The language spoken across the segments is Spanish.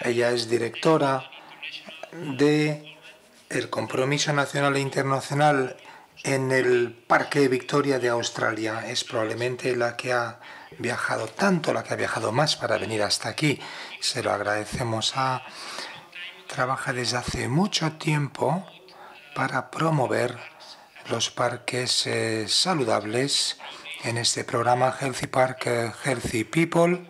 Ella es directora de el Compromiso Nacional e Internacional en el Parque Victoria de Australia. Es probablemente la que ha viajado tanto, la que ha viajado más para venir hasta aquí. Se lo agradecemos. Trabaja desde hace mucho tiempo para promover los parques saludables en este programa Healthy Park, Healthy People,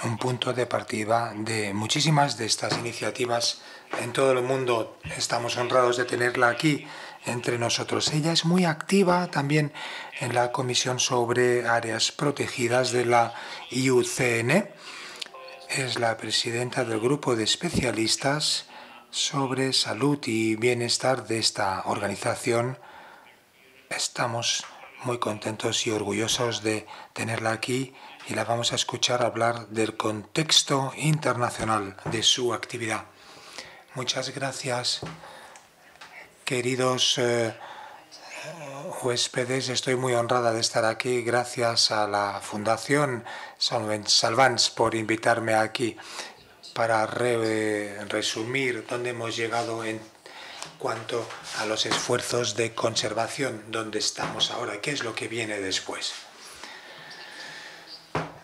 un punto de partida de muchísimas de estas iniciativas en todo el mundo. Estamos honrados de tenerla aquí entre nosotros. Ella es muy activa también en la Comisión sobre Áreas Protegidas de la IUCN. Es la presidenta del grupo de especialistas sobre salud y bienestar de esta organización. Estamos muy contentos y orgullosos de tenerla aquí y la vamos a escuchar hablar del contexto internacional de su actividad. Muchas gracias, queridos huéspedes. Estoy muy honrada de estar aquí. Gracias a la Fundación Salvans por invitarme aquí para resumir dónde hemos llegado en cuanto a los esfuerzos de conservación, dónde estamos ahora, qué es lo que viene después.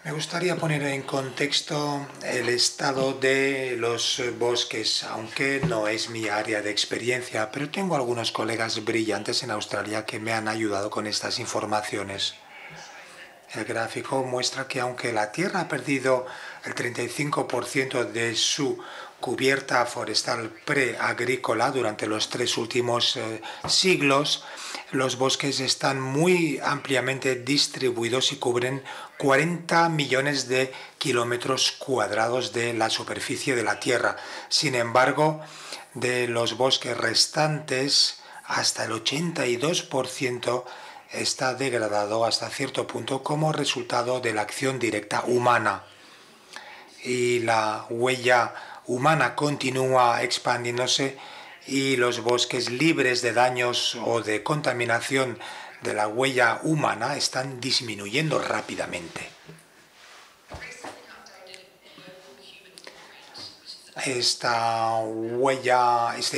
Me gustaría poner en contexto el estado de los bosques, aunque no es mi área de experiencia, pero tengo algunos colegas brillantes en Australia que me han ayudado con estas informaciones. El gráfico muestra que aunque la Tierra ha perdido el 35% de su cubierta forestal preagrícola durante los 3 últimos siglos, los bosques están muy ampliamente distribuidos y cubren 40 millones de kilómetros cuadrados de la superficie de la Tierra. Sin embargo, de los bosques restantes, hasta el 82% está degradado hasta cierto punto como resultado de la acción directa humana. Y la huella humana continúa expandiéndose y los bosques libres de daños o de contaminación de la huella humana están disminuyendo rápidamente. Este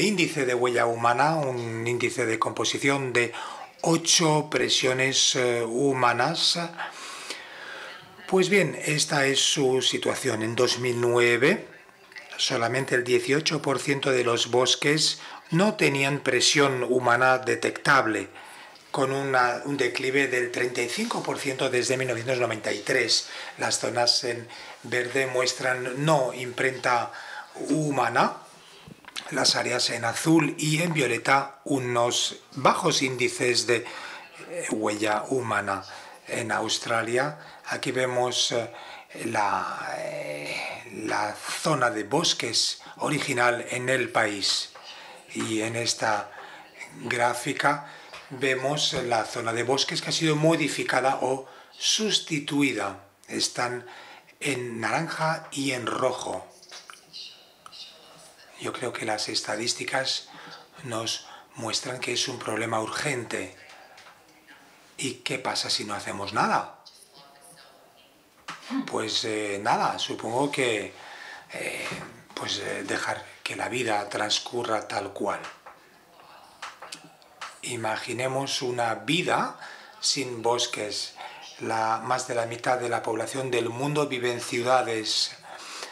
índice de huella humana, un índice de composición de 8 presiones humanas. Pues bien, esta es su situación. En 2009, solamente el 18% de los bosques no tenían presión humana detectable, con un declive del 35% desde 1993. Las zonas en verde muestran no imprenta humana, las áreas en azul y en violeta unos bajos índices de huella humana. En Australia, aquí vemos la zona de bosques original en el país y en esta gráfica vemos la zona de bosques que ha sido modificada o sustituida. Están en naranja y en rojo. Yo creo que las estadísticas nos muestran que es un problema urgente. ¿Y qué pasa si no hacemos nada? Pues nada, supongo que dejar que la vida transcurra tal cual. Imaginemos una vida sin bosques. Más de la mitad de la población del mundo vive en ciudades.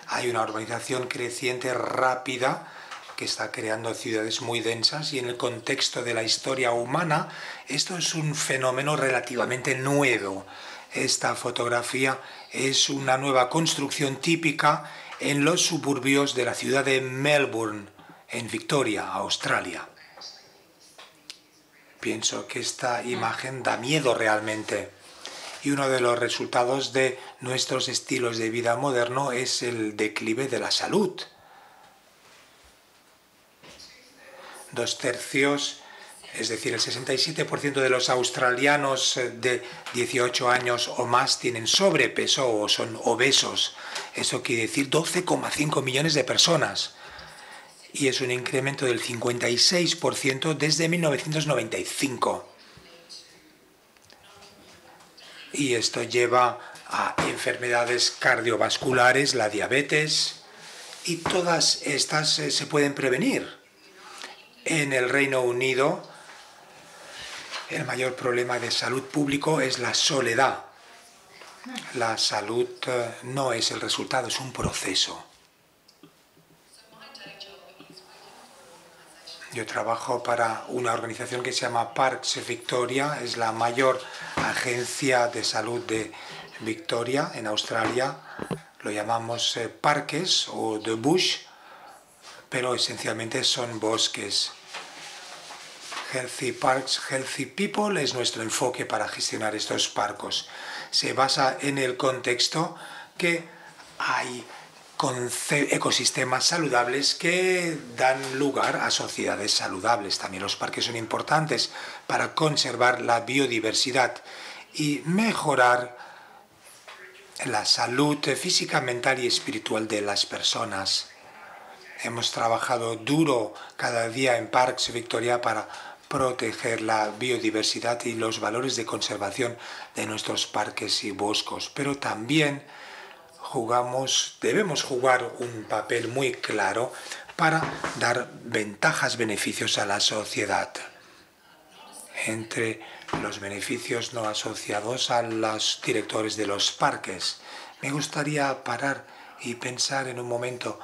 Hay una urbanización creciente rápida que está creando ciudades muy densas y en el contexto de la historia humana esto es un fenómeno relativamente nuevo. Esta fotografía es una nueva construcción típica en los suburbios de la ciudad de Melbourne, en Victoria, Australia. Pienso que esta imagen da miedo realmente. Y uno de los resultados de nuestros estilos de vida moderno es el declive de la salud. 2/3, es decir, el 67% de los australianos de 18 años o más tienen sobrepeso o son obesos. Eso quiere decir 12,5 millones de personas. Y es un incremento del 56% desde 1995. Y esto lleva a enfermedades cardiovasculares, la diabetes y todas estas se pueden prevenir. En el Reino Unido, el mayor problema de salud público es la soledad. La salud no es el resultado, es un proceso. Yo trabajo para una organización que se llama Parks Victoria, es la mayor agencia de salud de Victoria en Australia. Lo llamamos parques o the bush, pero esencialmente son bosques. Healthy Parks, Healthy People es nuestro enfoque para gestionar estos parques. Se basa en el contexto que hay ecosistemas saludables que dan lugar a sociedades saludables. También los parques son importantes para conservar la biodiversidad y mejorar la salud física, mental y espiritual de las personas. Hemos trabajado duro cada día en Parks Victoria para proteger la biodiversidad y los valores de conservación de nuestros parques y bosques, pero también debemos jugar un papel muy claro para dar ventajas, beneficios a la sociedad. Entre los beneficios no asociados a los directores de los parques, me gustaría parar y pensar en un momento.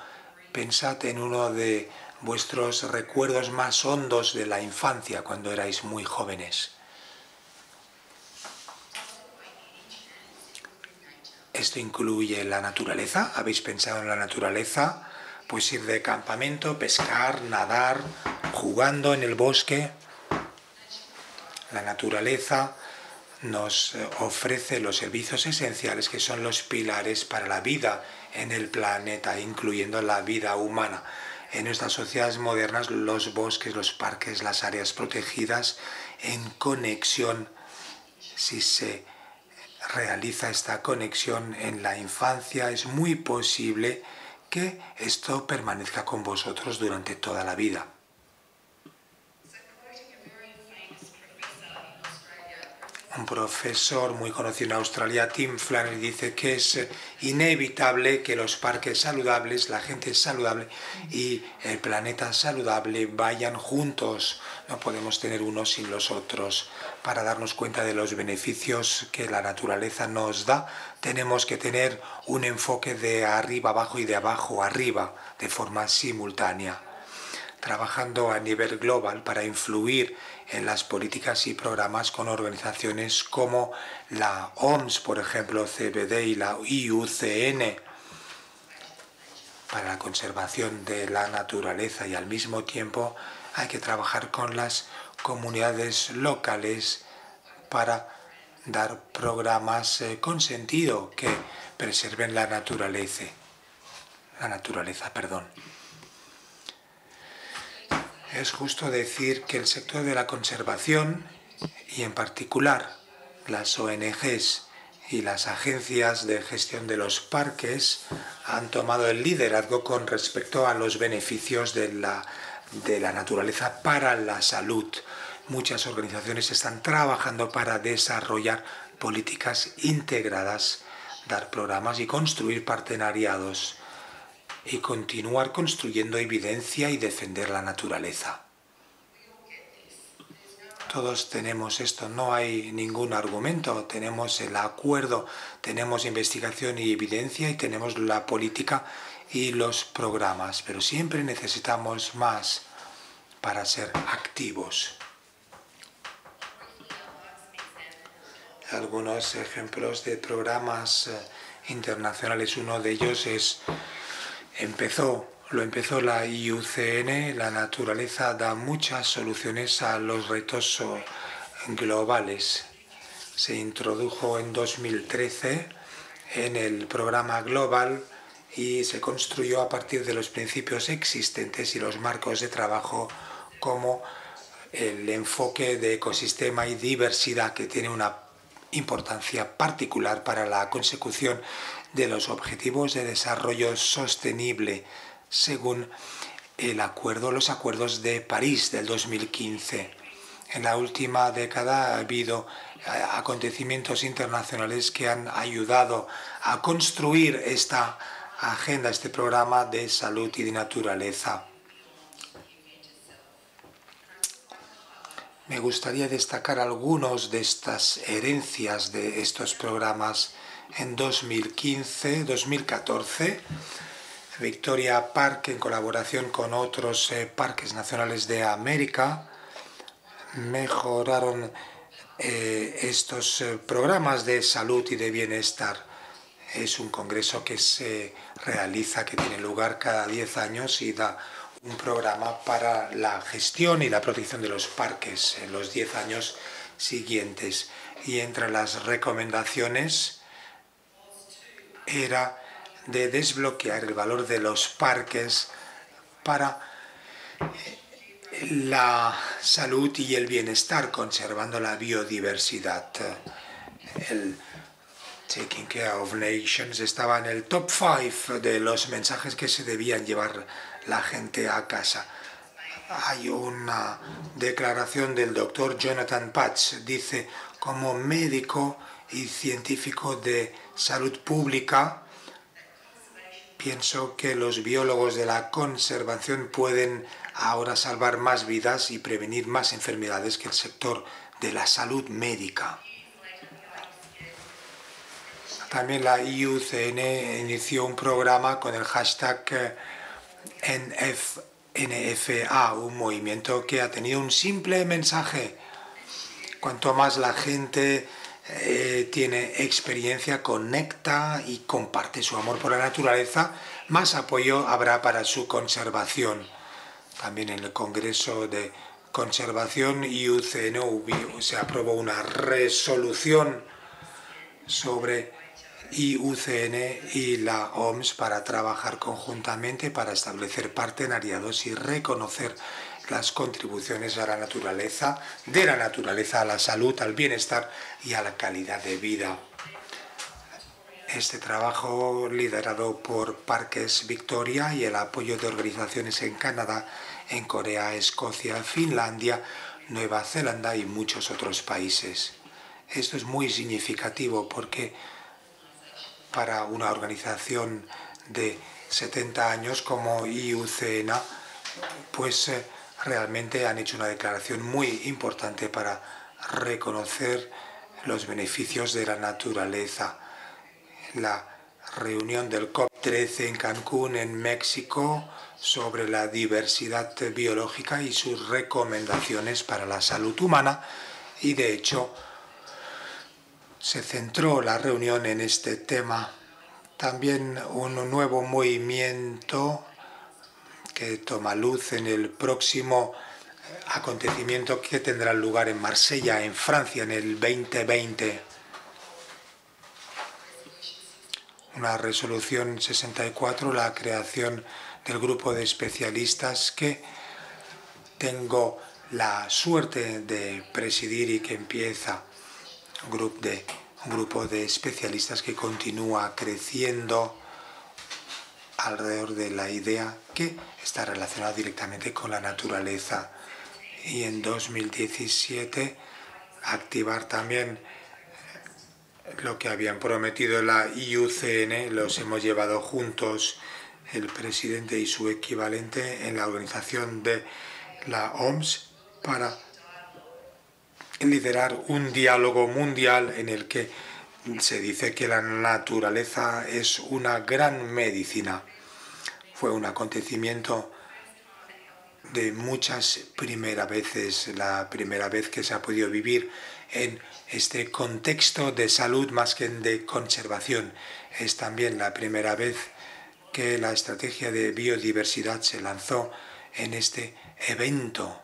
Pensad en uno de vuestros recuerdos más hondos de la infancia, cuando erais muy jóvenes. Esto incluye la naturaleza. ¿Habéis pensado en la naturaleza? Pues ir de campamento, pescar, nadar, jugando en el bosque. La naturaleza nos ofrece los servicios esenciales que son los pilares para la vida en el planeta, incluyendo la vida humana. En nuestras sociedades modernas, los bosques, los parques, las áreas protegidas, en conexión, si se realiza esta conexión en la infancia, es muy posible que esto permanezca con vosotros durante toda la vida. Un profesor muy conocido en Australia, Tim Flannery, dice que es inevitable que los parques saludables, la gente saludable y el planeta saludable vayan juntos. No podemos tener unos sin los otros. Para darnos cuenta de los beneficios que la naturaleza nos da, tenemos que tener un enfoque de arriba abajo y de abajo arriba, de forma simultánea, trabajando a nivel global para influir en las políticas y programas con organizaciones como la OMS, por ejemplo, CBD y la IUCN, para la conservación de la naturaleza, y al mismo tiempo hay que trabajar con las comunidades locales para dar programas con sentido que preserven la naturaleza. Es justo decir que el sector de la conservación, y en particular las ONGs y las agencias de gestión de los parques, han tomado el liderazgo con respecto a los beneficios de la naturaleza para la salud. Muchas organizaciones están trabajando para desarrollar políticas integradas, dar programas y construir partenariados, y continuar construyendo evidencia y defender la naturaleza. Todos tenemos esto, no hay ningún argumento, tenemos el acuerdo, tenemos investigación y evidencia y tenemos la política y los programas, pero siempre necesitamos más para ser activos. Algunos ejemplos de programas internacionales, uno de ellos lo empezó la IUCN. La naturaleza da muchas soluciones a los retos globales. Se introdujo en 2013 en el programa global y se construyó a partir de los principios existentes y los marcos de trabajo, como el enfoque de ecosistema y diversidad, que tiene una importancia particular para la consecución de los objetivos de desarrollo sostenible, según los acuerdos de París del 2015. En la última década ha habido acontecimientos internacionales que han ayudado a construir esta agenda, este programa de salud y de naturaleza. Me gustaría destacar algunos de estas herencias de estos programas. En 2015-2014, Victoria Park, en colaboración con otros parques nacionales de América, mejoraron estos programas de salud y de bienestar. Es un congreso que se realiza, que tiene lugar cada 10 años y da un programa para la gestión y la protección de los parques en los 10 años siguientes. Y entre las recomendaciones era de desbloquear el valor de los parques para la salud y el bienestar, conservando la biodiversidad. El Taking Care of Nations estaba en el top 5 de los mensajes que se debían llevar la gente a casa. Hay una declaración del doctor Jonathan Patch, dice: como médico y científico de salud pública, pienso que los biólogos de la conservación pueden ahora salvar más vidas y prevenir más enfermedades que el sector de la salud médica. También la IUCN inició un programa con el hashtag NFA, un movimiento que ha tenido un simple mensaje: cuanto más la gente tiene experiencia, conecta y comparte su amor por la naturaleza, más apoyo habrá para su conservación. También en el Congreso de Conservación IUCN se aprobó una resolución sobre IUCN y la OMS para trabajar conjuntamente para establecer partenariados y reconocer las contribuciones a la naturaleza, de la naturaleza a la salud, al bienestar y a la calidad de vida. Este trabajo, liderado por Parques Victoria y el apoyo de organizaciones en Canadá, en Corea, Escocia, Finlandia, Nueva Zelanda y muchos otros países. Esto es muy significativo porque para una organización de 70 años como IUCN, pues realmente han hecho una declaración muy importante para reconocer los beneficios de la naturaleza. La reunión del COP13 en Cancún, en México, sobre la diversidad biológica y sus recomendaciones para la salud humana, y de hecho se centró la reunión en este tema. También un nuevo movimiento que toma luz en el próximo acontecimiento que tendrá lugar en Marsella, en Francia, en el 2020. Una resolución 64, la creación del grupo de especialistas que tengo la suerte de presidir y que empieza un grupo de especialistas que continúa creciendo alrededor de la idea que está relacionada directamente con la naturaleza. Y en 2017 activar también lo que habían prometido la IUCN, los hemos llevado juntos, el presidente y su equivalente, en la organización de la OMS, para liderar un diálogo mundial en el que se dice que la naturaleza es una gran medicina. Fue un acontecimiento de muchas primeras veces, la primera vez que se ha podido vivir en este contexto de salud más que de conservación. Es también la primera vez que la estrategia de biodiversidad se lanzó en este evento.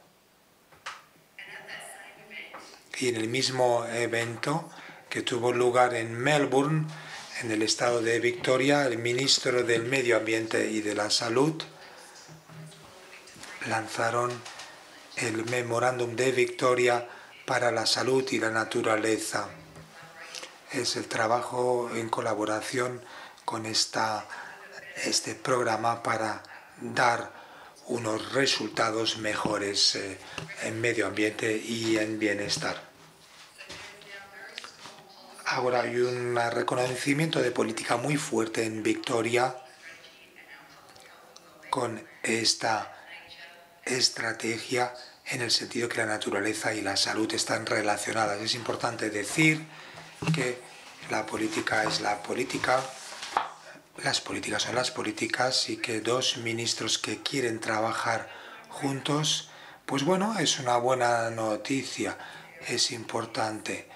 Y en el mismo evento que tuvo lugar en Melbourne, en el estado de Victoria, el ministro del Medio Ambiente y de la Salud lanzaron el Memorándum de Victoria para la salud y la naturaleza. Es el trabajo en colaboración con este programa para dar unos resultados mejores en medio ambiente y en bienestar. Ahora hay un reconocimiento de política muy fuerte en Victoria con esta estrategia en el sentido que la naturaleza y la salud están relacionadas. Es importante decir que la política es la política, las políticas son las políticas y que dos ministros que quieren trabajar juntos, pues bueno, es una buena noticia, es importante,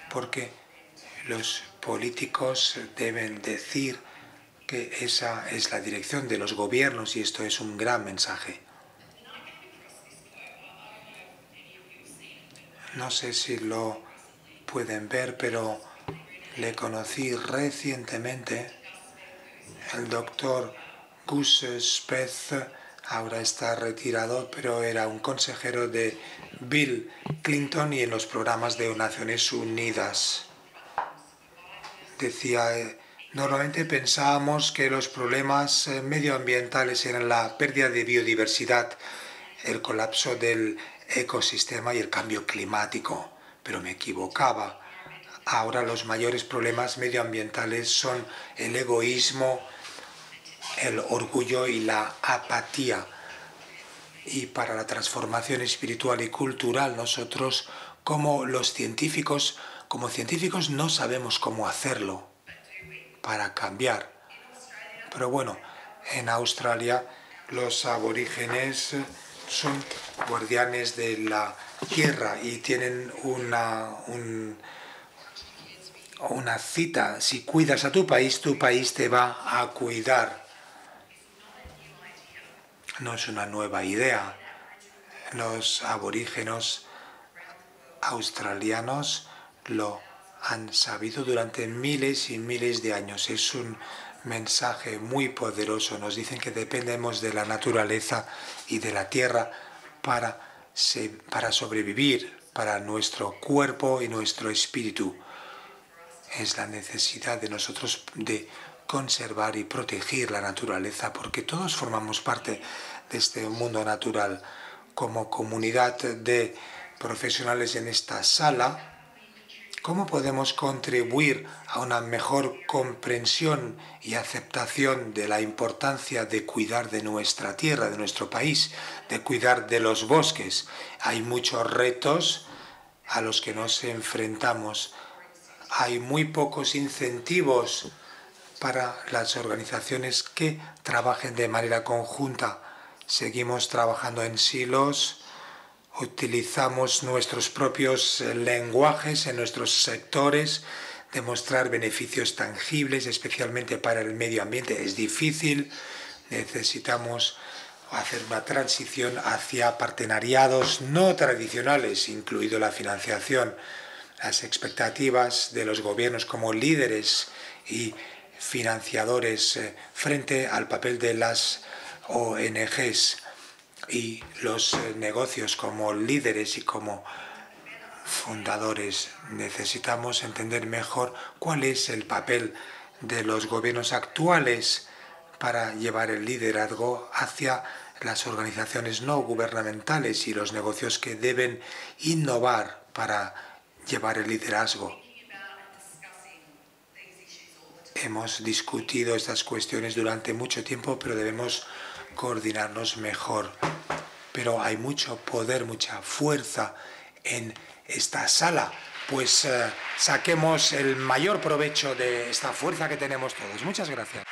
porque los políticos deben decir que esa es la dirección de los gobiernos y esto es un gran mensaje. No sé si lo pueden ver, pero le conocí recientemente. El doctor Gus Speth ahora está retirado, pero era un consejero de Bill Clinton y en los programas de Naciones Unidas. Decía, normalmente pensábamos que los problemas medioambientales eran la pérdida de biodiversidad, el colapso del ecosistema y el cambio climático, pero me equivocaba. Ahora los mayores problemas medioambientales son el egoísmo, el orgullo y la apatía. Y para la transformación espiritual y cultural, nosotros como científicos no sabemos cómo hacerlo para cambiar. Pero bueno, en Australia los aborígenes son guardianes de la tierra y tienen una cita: si cuidas a tu país te va a cuidar. No es una nueva idea. Los aborígenes australianos lo han sabido durante miles y miles de años. Es un mensaje muy poderoso. Nos dicen que dependemos de la naturaleza y de la tierra para sobrevivir, para nuestro cuerpo y nuestro espíritu. Es la necesidad de nosotros de conservar y proteger la naturaleza, porque todos formamos parte de este mundo natural. Como comunidad de profesionales en esta sala, ¿cómo podemos contribuir a una mejor comprensión y aceptación de la importancia de cuidar de nuestra tierra, de nuestro país, de cuidar de los bosques? Hay muchos retos a los que nos enfrentamos. Hay muy pocos incentivos para las organizaciones que trabajen de manera conjunta. Seguimos trabajando en silos, utilizamos nuestros propios lenguajes en nuestros sectores, demostrar beneficios tangibles, especialmente para el medio ambiente. Es difícil, necesitamos hacer una transición hacia partenariados no tradicionales, incluido la financiación. Las expectativas de los gobiernos como líderes y financiadores frente al papel de las ONGs y los negocios como líderes y como fundadores. Necesitamos entender mejor cuál es el papel de los gobiernos actuales para llevar el liderazgo hacia las organizaciones no gubernamentales y los negocios que deben innovar para llevar el liderazgo. Hemos discutido estas cuestiones durante mucho tiempo, pero debemos coordinarnos mejor. Pero hay mucho poder, mucha fuerza en esta sala. Pues saquemos el mayor provecho de esta fuerza que tenemos todos. Muchas gracias.